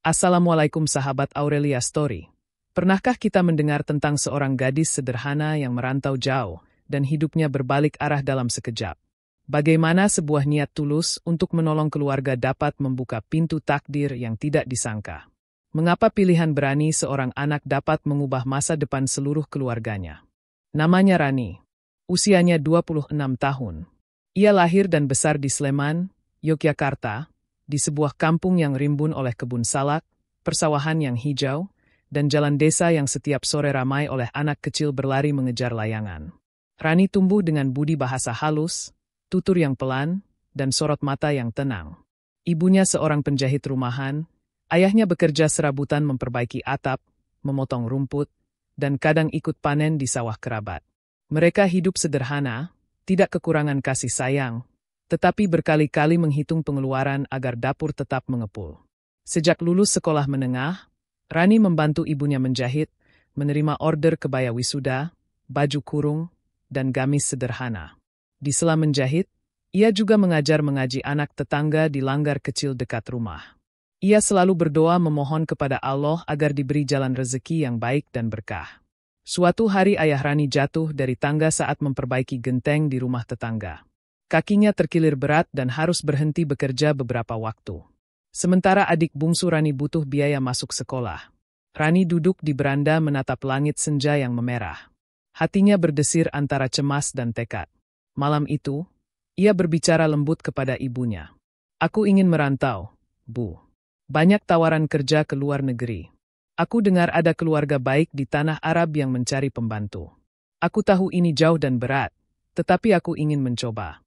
Assalamualaikum sahabat Aurelia Story. Pernahkah kita mendengar tentang seorang gadis sederhana yang merantau jauh dan hidupnya berbalik arah dalam sekejap? Bagaimana sebuah niat tulus untuk menolong keluarga dapat membuka pintu takdir yang tidak disangka? Mengapa pilihan berani seorang anak dapat mengubah masa depan seluruh keluarganya? Namanya Rani. Usianya 26 tahun. Ia lahir dan besar di Sleman, Yogyakarta, di sebuah kampung yang rimbun oleh kebun salak, persawahan yang hijau, dan jalan desa yang setiap sore ramai oleh anak kecil berlari mengejar layangan. Rani tumbuh dengan budi bahasa halus, tutur yang pelan, dan sorot mata yang tenang. Ibunya seorang penjahit rumahan, ayahnya bekerja serabutan memperbaiki atap, memotong rumput, dan kadang ikut panen di sawah kerabat. Mereka hidup sederhana, tidak kekurangan kasih sayang, tetapi berkali-kali menghitung pengeluaran agar dapur tetap mengepul. Sejak lulus sekolah menengah, Rani membantu ibunya menjahit, menerima order kebaya wisuda, baju kurung, dan gamis sederhana. Di sela menjahit, ia juga mengajar mengaji anak tetangga di langgar kecil dekat rumah. Ia selalu berdoa memohon kepada Allah agar diberi jalan rezeki yang baik dan berkah. Suatu hari ayah Rani jatuh dari tangga saat memperbaiki genteng di rumah tetangga. Kakinya terkilir berat dan harus berhenti bekerja beberapa waktu. Sementara adik bungsu Rani butuh biaya masuk sekolah. Rani duduk di beranda menatap langit senja yang memerah. Hatinya berdesir antara cemas dan tekad. Malam itu, ia berbicara lembut kepada ibunya. "Aku ingin merantau, Bu. Banyak tawaran kerja ke luar negeri. Aku dengar ada keluarga baik di tanah Arab yang mencari pembantu. Aku tahu ini jauh dan berat, tetapi aku ingin mencoba."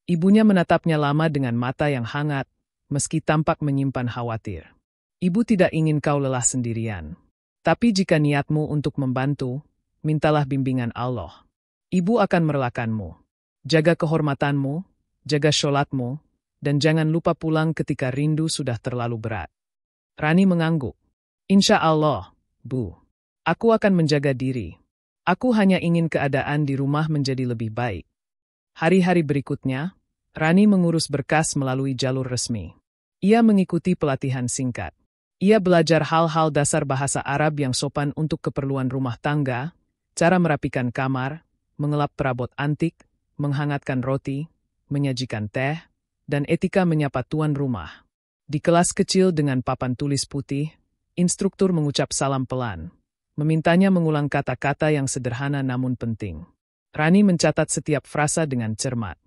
Ibunya menatapnya lama dengan mata yang hangat, meski tampak menyimpan khawatir. "Ibu tidak ingin kau lelah sendirian. Tapi jika niatmu untuk membantu, mintalah bimbingan Allah. Ibu akan merelakanmu. Jaga kehormatanmu, jaga sholatmu, dan jangan lupa pulang ketika rindu sudah terlalu berat." Rani mengangguk. "Insya Allah, Bu. Aku akan menjaga diri. Aku hanya ingin keadaan di rumah menjadi lebih baik." Hari-hari berikutnya, Rani mengurus berkas melalui jalur resmi. Ia mengikuti pelatihan singkat. Ia belajar hal-hal dasar bahasa Arab yang sopan untuk keperluan rumah tangga, cara merapikan kamar, mengelap perabot antik, menghangatkan roti, menyajikan teh, dan etika menyapa tuan rumah. Di kelas kecil dengan papan tulis putih, instruktur mengucap salam pelan, memintanya mengulang kata-kata yang sederhana namun penting. Rani mencatat setiap frasa dengan cermat.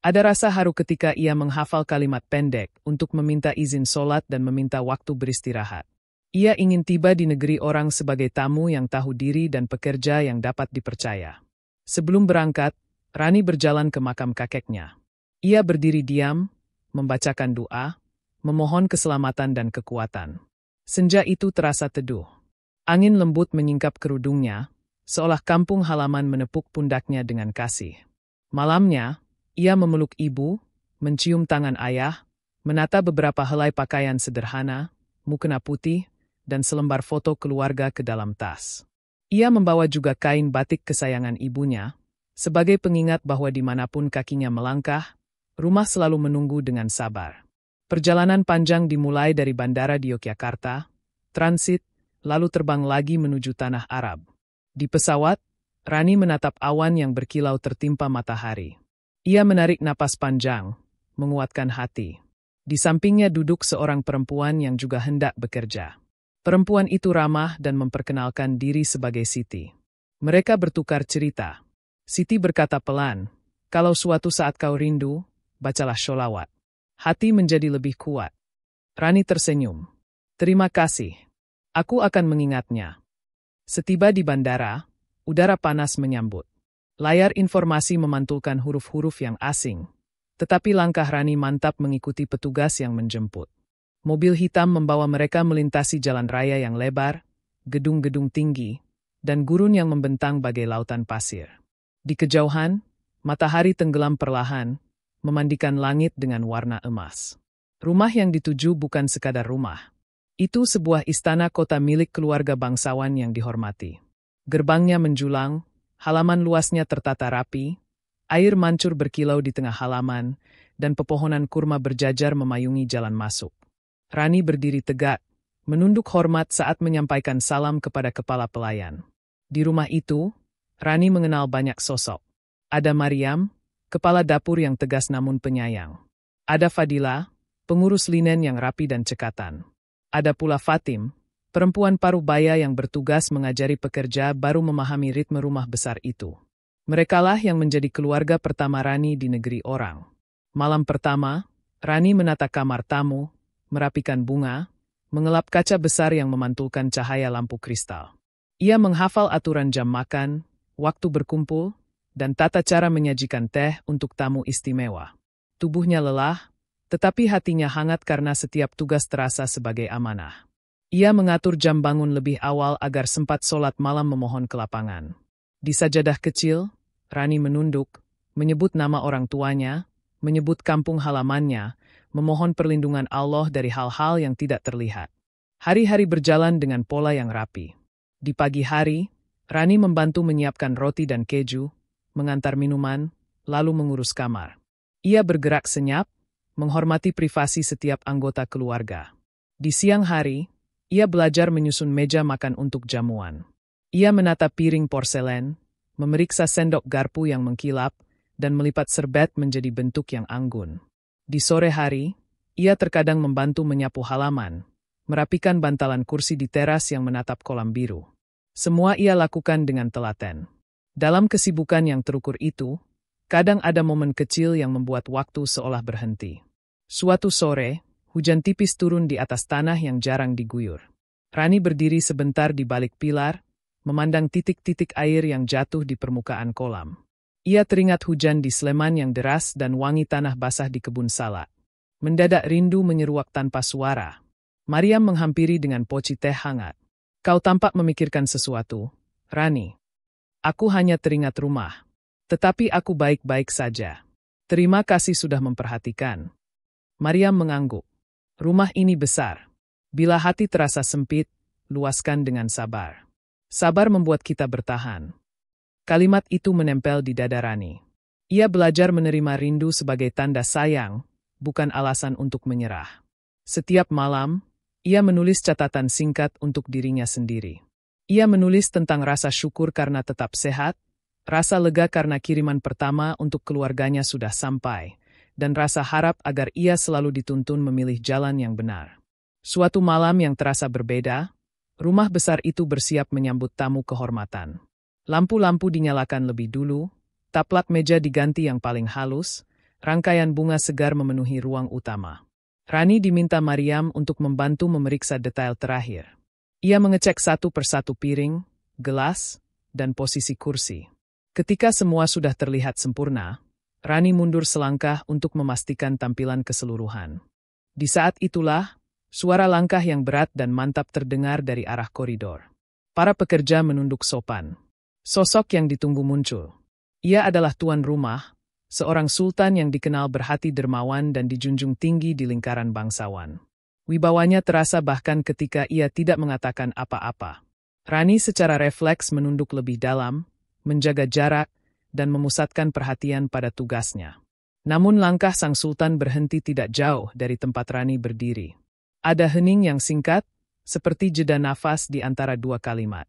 Ada rasa haru ketika ia menghafal kalimat pendek untuk meminta izin sholat dan meminta waktu beristirahat. Ia ingin tiba di negeri orang sebagai tamu yang tahu diri dan pekerja yang dapat dipercaya. Sebelum berangkat, Rani berjalan ke makam kakeknya. Ia berdiri diam, membacakan doa, memohon keselamatan dan kekuatan. Senja itu terasa teduh. Angin lembut menyingkap kerudungnya, seolah kampung halaman menepuk pundaknya dengan kasih. Malamnya, ia memeluk ibu, mencium tangan ayah, menata beberapa helai pakaian sederhana, mukena putih, dan selembar foto keluarga ke dalam tas. Ia membawa juga kain batik kesayangan ibunya, sebagai pengingat bahwa dimanapun kakinya melangkah, rumah selalu menunggu dengan sabar. Perjalanan panjang dimulai dari bandara di Yogyakarta, transit, lalu terbang lagi menuju tanah Arab. Di pesawat, Rani menatap awan yang berkilau tertimpa matahari. Ia menarik napas panjang, menguatkan hati. Di sampingnya duduk seorang perempuan yang juga hendak bekerja. Perempuan itu ramah dan memperkenalkan diri sebagai Siti. Mereka bertukar cerita. Siti berkata pelan, "Kalau suatu saat kau rindu, bacalah sholawat. Hati menjadi lebih kuat." Rani tersenyum. "Terima kasih. Aku akan mengingatnya." Setiba di bandara, udara panas menyambut. Layar informasi memantulkan huruf-huruf yang asing, tetapi langkah Rani mantap mengikuti petugas yang menjemput. Mobil hitam membawa mereka melintasi jalan raya yang lebar, gedung-gedung tinggi, dan gurun yang membentang bagai lautan pasir. Di kejauhan, matahari tenggelam perlahan, memandikan langit dengan warna emas. Rumah yang dituju bukan sekadar rumah. Itu sebuah istana kota milik keluarga bangsawan yang dihormati. Gerbangnya menjulang, halaman luasnya tertata rapi, air mancur berkilau di tengah halaman, dan pepohonan kurma berjajar memayungi jalan masuk. Rani berdiri tegak, menunduk hormat saat menyampaikan salam kepada kepala pelayan. Di rumah itu, Rani mengenal banyak sosok. Ada Mariam, kepala dapur yang tegas namun penyayang. Ada Fadila, pengurus linen yang rapi dan cekatan. Ada pula Fatim, perempuan parubaya yang bertugas mengajari pekerja baru memahami ritme rumah besar itu. Merekalah yang menjadi keluarga pertama Rani di negeri orang. Malam pertama, Rani menata kamar tamu, merapikan bunga, mengelap kaca besar yang memantulkan cahaya lampu kristal. Ia menghafal aturan jam makan, waktu berkumpul, dan tata cara menyajikan teh untuk tamu istimewa. Tubuhnya lelah, tetapi hatinya hangat karena setiap tugas terasa sebagai amanah. Ia mengatur jam bangun lebih awal agar sempat sholat malam memohon ke lapangan. Di sajadah kecil, Rani menunduk, menyebut nama orang tuanya, menyebut kampung halamannya, memohon perlindungan Allah dari hal-hal yang tidak terlihat. Hari-hari berjalan dengan pola yang rapi. Di pagi hari, Rani membantu menyiapkan roti dan keju, mengantar minuman, lalu mengurus kamar. Ia bergerak senyap, menghormati privasi setiap anggota keluarga. Di siang hari, ia belajar menyusun meja makan untuk jamuan. Ia menata piring porselen, memeriksa sendok garpu yang mengkilap, dan melipat serbet menjadi bentuk yang anggun. Di sore hari, ia terkadang membantu menyapu halaman, merapikan bantalan kursi di teras yang menatap kolam biru. Semua ia lakukan dengan telaten. Dalam kesibukan yang terukur itu, kadang ada momen kecil yang membuat waktu seolah berhenti. Suatu sore, hujan tipis turun di atas tanah yang jarang diguyur. Rani berdiri sebentar di balik pilar, memandang titik-titik air yang jatuh di permukaan kolam. Ia teringat hujan di Sleman yang deras dan wangi tanah basah di kebun salak. Mendadak rindu menyeruak tanpa suara. Mariam menghampiri dengan poci teh hangat. Kau tampak memikirkan sesuatu, Rani. Aku hanya teringat rumah. Tetapi aku baik-baik saja. Terima kasih sudah memperhatikan. Mariam mengangguk. Rumah ini besar. Bila hati terasa sempit, luaskan dengan sabar. Sabar membuat kita bertahan. Kalimat itu menempel di dada Rani. Ia belajar menerima rindu sebagai tanda sayang, bukan alasan untuk menyerah. Setiap malam, ia menulis catatan singkat untuk dirinya sendiri. Ia menulis tentang rasa syukur karena tetap sehat, rasa lega karena kiriman pertama untuk keluarganya sudah sampai, dan rasa harap agar ia selalu dituntun memilih jalan yang benar. Suatu malam yang terasa berbeda, rumah besar itu bersiap menyambut tamu kehormatan. Lampu-lampu dinyalakan lebih dulu, taplak meja diganti yang paling halus, rangkaian bunga segar memenuhi ruang utama. Rani diminta Mariam untuk membantu memeriksa detail terakhir. Ia mengecek satu persatu piring, gelas, dan posisi kursi. Ketika semua sudah terlihat sempurna, Rani mundur selangkah untuk memastikan tampilan keseluruhan. Di saat itulah, suara langkah yang berat dan mantap terdengar dari arah koridor. Para pekerja menunduk sopan. Sosok yang ditunggu muncul. Ia adalah tuan rumah, seorang sultan yang dikenal berhati dermawan dan dijunjung tinggi di lingkaran bangsawan. Wibawanya terasa bahkan ketika ia tidak mengatakan apa-apa. Rani secara refleks menunduk lebih dalam, menjaga jarak, dan memusatkan perhatian pada tugasnya. Namun langkah sang sultan berhenti tidak jauh dari tempat Rani berdiri. Ada hening yang singkat, seperti jeda nafas di antara dua kalimat.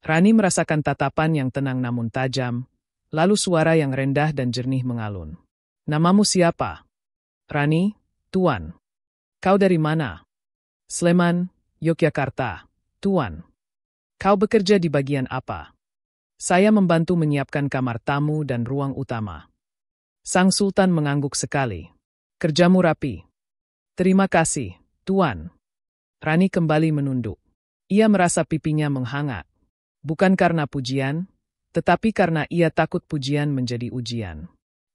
Rani merasakan tatapan yang tenang namun tajam, lalu suara yang rendah dan jernih mengalun. Namamu siapa? Rani, Tuan. Kau dari mana? Sleman, Yogyakarta, Tuan. Kau bekerja di bagian apa? Saya membantu menyiapkan kamar tamu dan ruang utama. Sang Sultan mengangguk sekali. Kerjamu rapi. Terima kasih, Tuan. Rani kembali menunduk. Ia merasa pipinya menghangat. Bukan karena pujian, tetapi karena ia takut pujian menjadi ujian.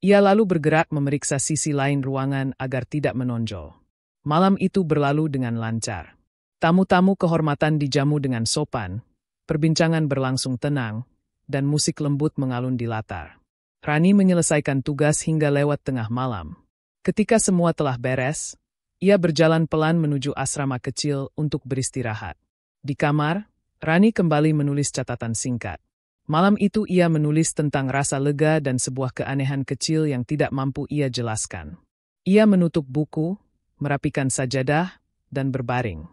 Ia lalu bergerak memeriksa sisi lain ruangan agar tidak menonjol. Malam itu berlalu dengan lancar. Tamu-tamu kehormatan dijamu dengan sopan, perbincangan berlangsung tenang, dan musik lembut mengalun di latar. Rani menyelesaikan tugas hingga lewat tengah malam. Ketika semua telah beres, ia berjalan pelan menuju asrama kecil untuk beristirahat. Di kamar, Rani kembali menulis catatan singkat. Malam itu ia menulis tentang rasa lega dan sebuah keanehan kecil yang tidak mampu ia jelaskan. Ia menutup buku, merapikan sajadah, dan berbaring.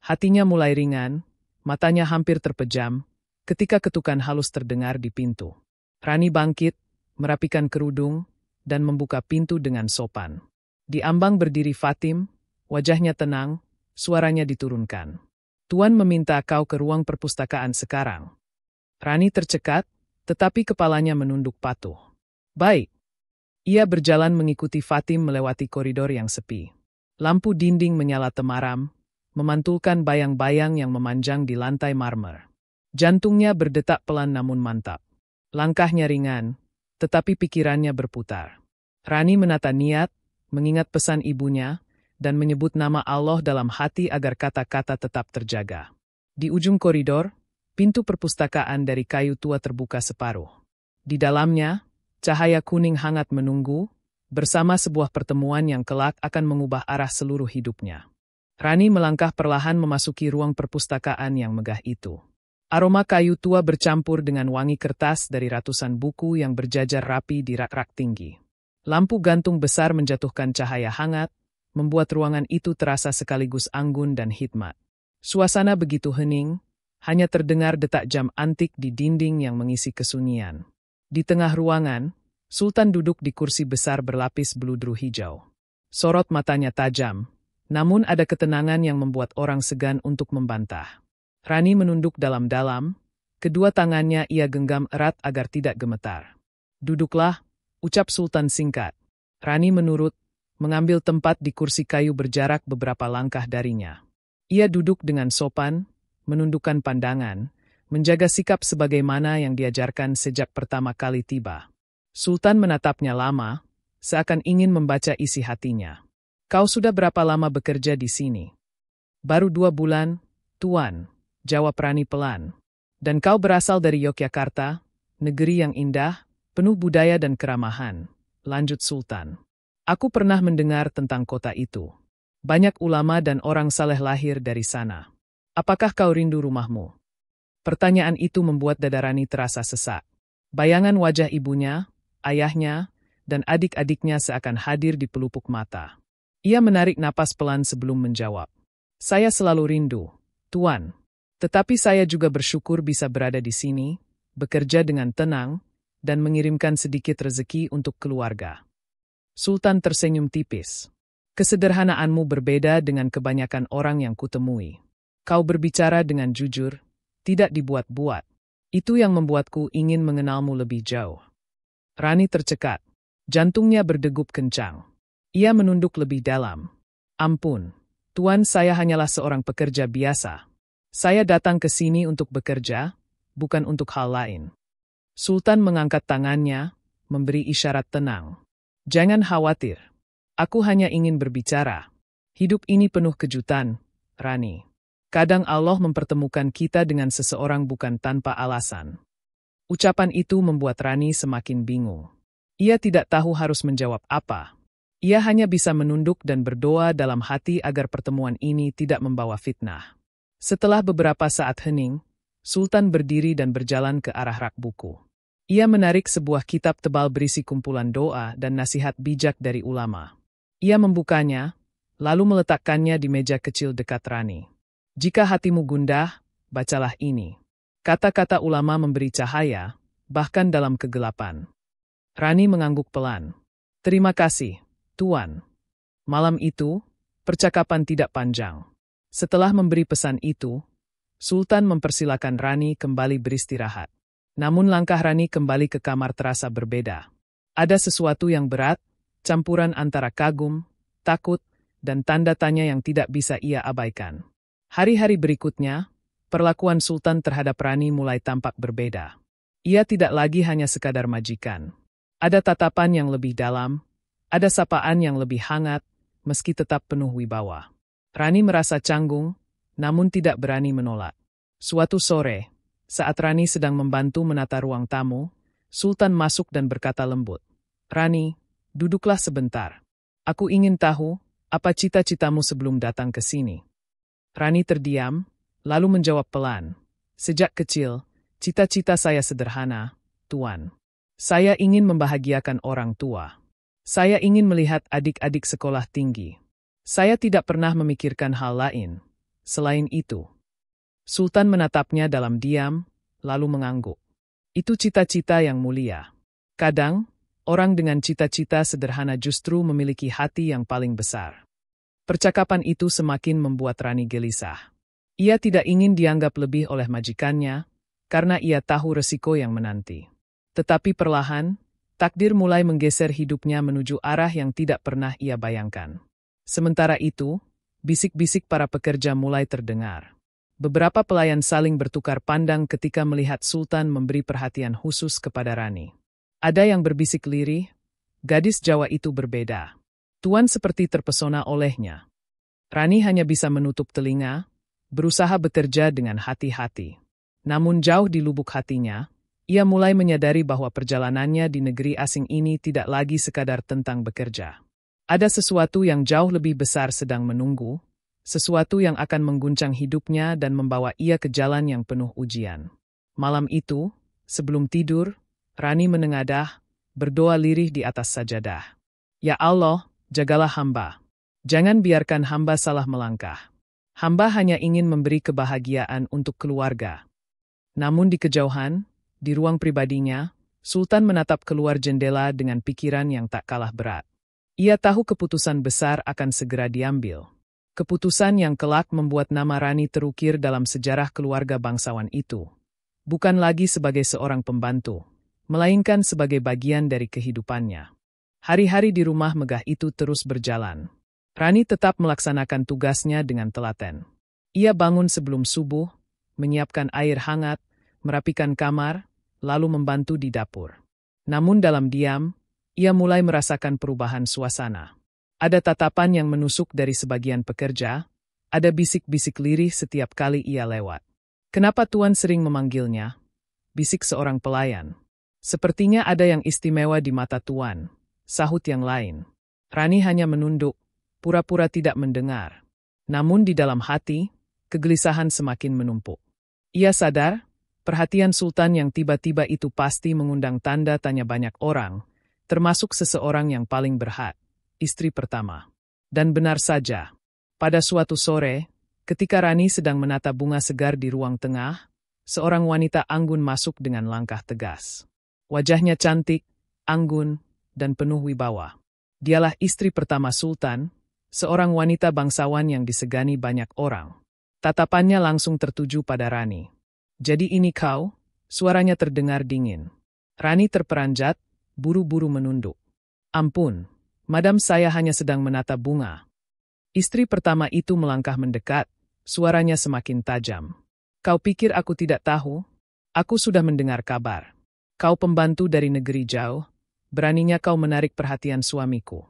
Hatinya mulai ringan, matanya hampir terpejam, ketika ketukan halus terdengar di pintu. Rani bangkit, merapikan kerudung, dan membuka pintu dengan sopan. Di ambang berdiri Fatim, wajahnya tenang, suaranya diturunkan. Tuan meminta kau ke ruang perpustakaan sekarang. Rani tercekat, tetapi kepalanya menunduk patuh. Baik. Ia berjalan mengikuti Fatim melewati koridor yang sepi. Lampu dinding menyala temaram, memantulkan bayang-bayang yang memanjang di lantai marmer. Jantungnya berdetak pelan namun mantap. Langkahnya ringan, tetapi pikirannya berputar. Rani menata niat, mengingat pesan ibunya, dan menyebut nama Allah dalam hati agar kata-kata tetap terjaga. Di ujung koridor, pintu perpustakaan dari kayu tua terbuka separuh. Di dalamnya, cahaya kuning hangat menunggu, bersama sebuah pertemuan yang kelak akan mengubah arah seluruh hidupnya. Rani melangkah perlahan memasuki ruang perpustakaan yang megah itu. Aroma kayu tua bercampur dengan wangi kertas dari ratusan buku yang berjajar rapi di rak-rak tinggi. Lampu gantung besar menjatuhkan cahaya hangat, membuat ruangan itu terasa sekaligus anggun dan hikmat. Suasana begitu hening, hanya terdengar detak jam antik di dinding yang mengisi kesunyian. Di tengah ruangan, Sultan duduk di kursi besar berlapis beludru hijau. Sorot matanya tajam, namun ada ketenangan yang membuat orang segan untuk membantah. Rani menunduk dalam-dalam, kedua tangannya ia genggam erat agar tidak gemetar. Duduklah, ucap Sultan singkat. Rani menurut, mengambil tempat di kursi kayu berjarak beberapa langkah darinya. Ia duduk dengan sopan, menundukkan pandangan, menjaga sikap sebagaimana yang diajarkan sejak pertama kali tiba. Sultan menatapnya lama, seakan ingin membaca isi hatinya. Kau sudah berapa lama bekerja di sini? Baru 2 bulan, Tuan, jawab Rani pelan. Dan kau berasal dari Yogyakarta, negeri yang indah, penuh budaya dan keramahan, lanjut Sultan. Aku pernah mendengar tentang kota itu. Banyak ulama dan orang saleh lahir dari sana. Apakah kau rindu rumahmu? Pertanyaan itu membuat dada Rani terasa sesak. Bayangan wajah ibunya, ayahnya, dan adik-adiknya seakan hadir di pelupuk mata. Ia menarik napas pelan sebelum menjawab. Saya selalu rindu, Tuan. Tetapi saya juga bersyukur bisa berada di sini, bekerja dengan tenang, dan mengirimkan sedikit rezeki untuk keluarga. Sultan tersenyum tipis. Kesederhanaanmu berbeda dengan kebanyakan orang yang kutemui. Kau berbicara dengan jujur, tidak dibuat-buat. Itu yang membuatku ingin mengenalmu lebih jauh. Rani tercekat. Jantungnya berdegup kencang. Ia menunduk lebih dalam. Ampun, Tuan, saya hanyalah seorang pekerja biasa. Saya datang ke sini untuk bekerja, bukan untuk hal lain. Sultan mengangkat tangannya, memberi isyarat tenang. Jangan khawatir. Aku hanya ingin berbicara. Hidup ini penuh kejutan, Rani. Kadang Allah mempertemukan kita dengan seseorang bukan tanpa alasan. Ucapan itu membuat Rani semakin bingung. Ia tidak tahu harus menjawab apa. Ia hanya bisa menunduk dan berdoa dalam hati agar pertemuan ini tidak membawa fitnah. Setelah beberapa saat hening, Sultan berdiri dan berjalan ke arah rak buku. Ia menarik sebuah kitab tebal berisi kumpulan doa dan nasihat bijak dari ulama. Ia membukanya, lalu meletakkannya di meja kecil dekat Rani. Jika hatimu gundah, bacalah ini. Kata-kata ulama memberi cahaya, bahkan dalam kegelapan. Rani mengangguk pelan. Terima kasih, Tuan. Malam itu, percakapan tidak panjang. Setelah memberi pesan itu, Sultan mempersilakan Rani kembali beristirahat. Namun langkah Rani kembali ke kamar terasa berbeda. Ada sesuatu yang berat, campuran antara kagum, takut, dan tanda tanya yang tidak bisa ia abaikan. Hari-hari berikutnya, perlakuan Sultan terhadap Rani mulai tampak berbeda. Ia tidak lagi hanya sekadar majikan. Ada tatapan yang lebih dalam, ada sapaan yang lebih hangat, meski tetap penuh wibawa. Rani merasa canggung, namun tidak berani menolak. Suatu sore, saat Rani sedang membantu menata ruang tamu, Sultan masuk dan berkata lembut, Rani, duduklah sebentar. Aku ingin tahu, apa cita-citamu sebelum datang ke sini? Rani terdiam, lalu menjawab pelan. Sejak kecil, cita-cita saya sederhana, Tuan. Saya ingin membahagiakan orang tua. Saya ingin melihat adik-adik sekolah tinggi. Saya tidak pernah memikirkan hal lain. Selain itu, Sultan menatapnya dalam diam, lalu mengangguk. Itu cita-cita yang mulia. Kadang, orang dengan cita-cita sederhana justru memiliki hati yang paling besar. Percakapan itu semakin membuat Rani gelisah. Ia tidak ingin dianggap lebih oleh majikannya, karena ia tahu resiko yang menanti. Tetapi perlahan, takdir mulai menggeser hidupnya menuju arah yang tidak pernah ia bayangkan. Sementara itu, bisik-bisik para pekerja mulai terdengar. Beberapa pelayan saling bertukar pandang ketika melihat Sultan memberi perhatian khusus kepada Rani. Ada yang berbisik lirih, gadis Jawa itu berbeda. Tuan seperti terpesona olehnya. Rani hanya bisa menutup telinga, berusaha bekerja dengan hati-hati. Namun jauh di lubuk hatinya, ia mulai menyadari bahwa perjalanannya di negeri asing ini tidak lagi sekadar tentang bekerja. Ada sesuatu yang jauh lebih besar sedang menunggu, sesuatu yang akan mengguncang hidupnya dan membawa ia ke jalan yang penuh ujian. Malam itu, sebelum tidur, Rani menengadah, berdoa lirih di atas sajadah. Ya Allah, jagalah hamba. Jangan biarkan hamba salah melangkah. Hamba hanya ingin memberi kebahagiaan untuk keluarga. Namun di kejauhan, di ruang pribadinya, Sultan menatap keluar jendela dengan pikiran yang tak kalah berat. Ia tahu keputusan besar akan segera diambil. Keputusan yang kelak membuat nama Rani terukir dalam sejarah keluarga bangsawan itu. Bukan lagi sebagai seorang pembantu, melainkan sebagai bagian dari kehidupannya. Hari-hari di rumah megah itu terus berjalan. Rani tetap melaksanakan tugasnya dengan telaten. Ia bangun sebelum subuh, menyiapkan air hangat, merapikan kamar, lalu membantu di dapur. Namun dalam diam, ia mulai merasakan perubahan suasana. Ada tatapan yang menusuk dari sebagian pekerja, ada bisik-bisik lirih setiap kali ia lewat. Kenapa Tuan sering memanggilnya? Bisik seorang pelayan. Sepertinya ada yang istimewa di mata Tuan, sahut yang lain. Rani hanya menunduk, pura-pura tidak mendengar. Namun di dalam hati, kegelisahan semakin menumpuk. Ia sadar, perhatian Sultan yang tiba-tiba itu pasti mengundang tanda tanya banyak orang, termasuk seseorang yang paling berhak. Istri pertama. Dan benar saja, pada suatu sore, ketika Rani sedang menata bunga segar di ruang tengah, seorang wanita anggun masuk dengan langkah tegas. Wajahnya cantik, anggun, dan penuh wibawa. Dialah istri pertama Sultan, seorang wanita bangsawan yang disegani banyak orang. Tatapannya langsung tertuju pada Rani. Jadi ini kau? Suaranya terdengar dingin. Rani terperanjat, buru-buru menunduk. Ampun. Madam, saya hanya sedang menata bunga. Istri pertama itu melangkah mendekat, suaranya semakin tajam. Kau pikir aku tidak tahu? Aku sudah mendengar kabar. Kau pembantu dari negeri jauh, beraninya kau menarik perhatian suamiku.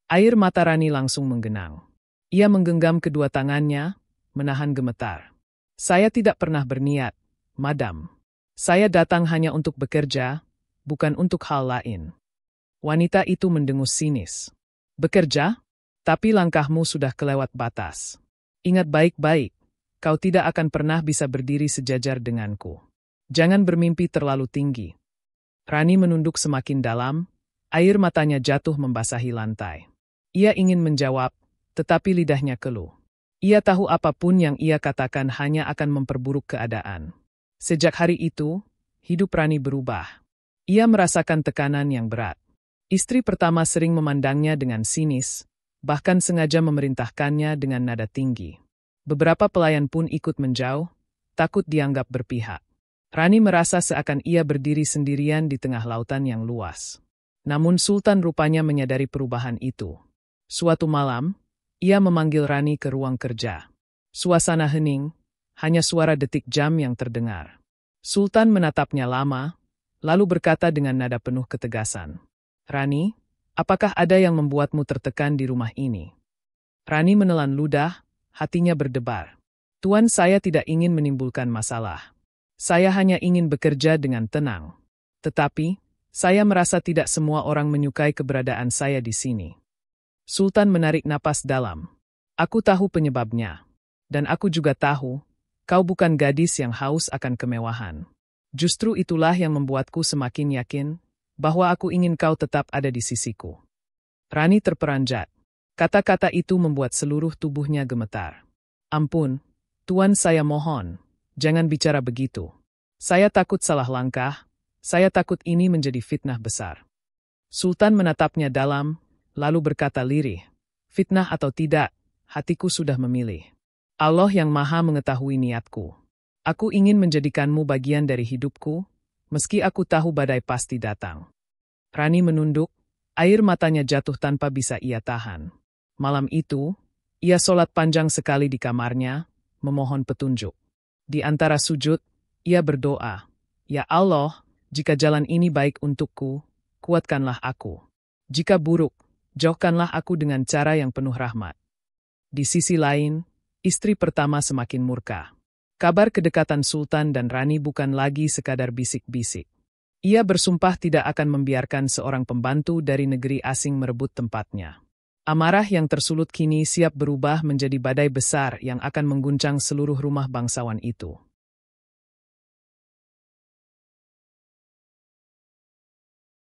Air mata Rani langsung menggenang. Ia menggenggam kedua tangannya, menahan gemetar. Saya tidak pernah berniat, Madam. Saya datang hanya untuk bekerja, bukan untuk hal lain. Wanita itu mendengus sinis. Bekerja? Tapi langkahmu sudah kelewat batas. Ingat baik-baik, kau tidak akan pernah bisa berdiri sejajar denganku. Jangan bermimpi terlalu tinggi. Rani menunduk semakin dalam, air matanya jatuh membasahi lantai. Ia ingin menjawab, tetapi lidahnya keluh. Ia tahu apapun yang ia katakan hanya akan memperburuk keadaan. Sejak hari itu, hidup Rani berubah. Ia merasakan tekanan yang berat. Istri pertama sering memandangnya dengan sinis, bahkan sengaja memerintahkannya dengan nada tinggi. Beberapa pelayan pun ikut menjauh, takut dianggap berpihak. Rani merasa seakan ia berdiri sendirian di tengah lautan yang luas. Namun Sultan rupanya menyadari perubahan itu. Suatu malam, ia memanggil Rani ke ruang kerja. Suasana hening, hanya suara detik jam yang terdengar. Sultan menatapnya lama, lalu berkata dengan nada penuh ketegasan. Rani, apakah ada yang membuatmu tertekan di rumah ini? Rani menelan ludah, hatinya berdebar. Tuan, saya tidak ingin menimbulkan masalah. Saya hanya ingin bekerja dengan tenang. Tetapi, saya merasa tidak semua orang menyukai keberadaan saya di sini. Sultan menarik napas dalam. Aku tahu penyebabnya. Dan aku juga tahu, kau bukan gadis yang haus akan kemewahan. Justru itulah yang membuatku semakin yakin bahwa aku ingin kau tetap ada di sisiku. Rani terperanjat. Kata-kata itu membuat seluruh tubuhnya gemetar. Ampun, Tuan, saya mohon, jangan bicara begitu. Saya takut salah langkah, saya takut ini menjadi fitnah besar. Sultan menatapnya dalam, lalu berkata lirih, fitnah atau tidak, hatiku sudah memilih. Allah yang Maha mengetahui niatku. Aku ingin menjadikanmu bagian dari hidupku, meski aku tahu badai pasti datang. Rani menunduk, air matanya jatuh tanpa bisa ia tahan. Malam itu, ia sholat panjang sekali di kamarnya, memohon petunjuk. Di antara sujud, ia berdoa, "Ya Allah, jika jalan ini baik untukku, kuatkanlah aku. Jika buruk, jauhkanlah aku dengan cara yang penuh rahmat." Di sisi lain, istri pertama semakin murka. Kabar kedekatan Sultan dan Rani bukan lagi sekadar bisik-bisik. Ia bersumpah tidak akan membiarkan seorang pembantu dari negeri asing merebut tempatnya. Amarah yang tersulut kini siap berubah menjadi badai besar yang akan mengguncang seluruh rumah bangsawan itu.